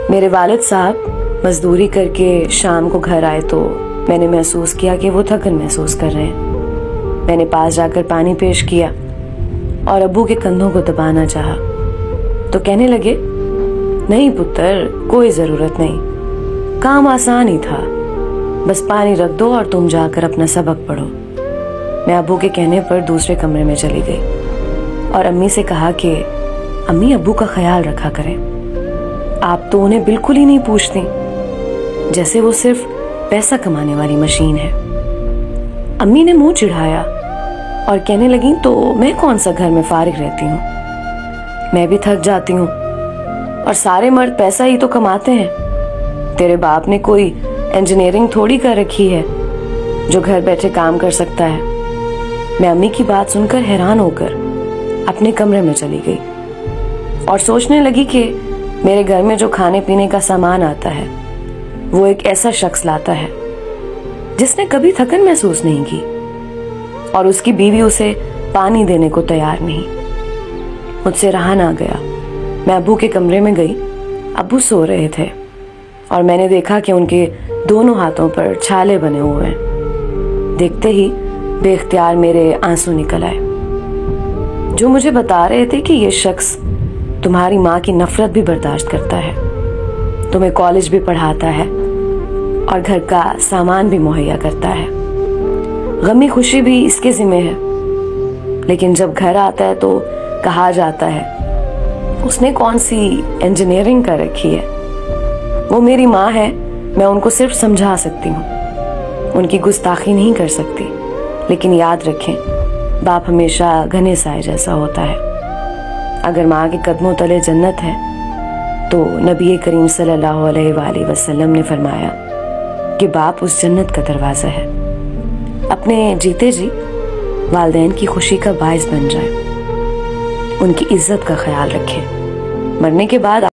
मेरे वालिद साहब मजदूरी करके शाम को घर आए तो मैंने महसूस किया कि वो थकन महसूस कर रहे हैं। मैंने पास जाकर पानी पेश किया और अब्बू के कंधों को दबाना चाहा तो कहने लगे, नहीं पुत्र, कोई जरूरत नहीं, काम आसान ही था, बस पानी रख दो और तुम जाकर अपना सबक पढ़ो। मैं अब्बू के कहने पर दूसरे कमरे में चली गई और अम्मी से कहा कि अम्मी, अब्बू का ख्याल रखा करें, आप तो उन्हें बिल्कुल ही नहीं पूछती, जैसे वो सिर्फ पैसा कमाने वाली मशीन है। अम्मी ने मुंह चिढ़ाया और कहने लगी, तो मैं कौन सा घर में फारिग रहती हूँ, मैं भी थक जाती हूँ और सारे मर्द पैसा ही तो कमाते हैं। तेरे बाप ने कोई इंजीनियरिंग थोड़ी कर रखी है जो घर बैठे काम कर सकता है। मैं अम्मी की बात सुनकर हैरान होकर अपने कमरे में चली गई और सोचने लगी कि मेरे घर में जो खाने पीने का सामान आता है वो एक ऐसा शख्स लाता है जिसने कभी थकन महसूस नहीं की और उसकी बीवी उसे पानी देने को तैयार नहीं। मुझसे रहा ना गया। मैं अब्बू के कमरे में गई। अब्बू सो रहे थे और मैंने देखा कि उनके दोनों हाथों पर छाले बने हुए हैं। देखते ही बेख्तियार मेरे आंसू निकल आए, जो मुझे बता रहे थे कि ये शख्स तुम्हारी माँ की नफरत भी बर्दाश्त करता है, तुम्हें कॉलेज भी पढ़ाता है और घर का सामान भी मुहैया करता है, गमी खुशी भी इसके जिम्मे है। लेकिन जब घर आता है तो कहा जाता है उसने कौन सी इंजीनियरिंग कर रखी है। वो मेरी माँ है, मैं उनको सिर्फ समझा सकती हूँ, उनकी गुस्ताखी नहीं कर सकती। लेकिन याद रखें, बाप हमेशा घने साए जैसा होता है। अगर माँ के कदमों तले जन्नत है तो नबी करीम सल्लल्लाहु अलैहि वसल्लम ने फरमाया कि बाप उस जन्नत का दरवाज़ा है। अपने जीते जी वालिदैन की खुशी का बायस बन जाए, उनकी इज्जत का ख्याल रखें। मरने के बाद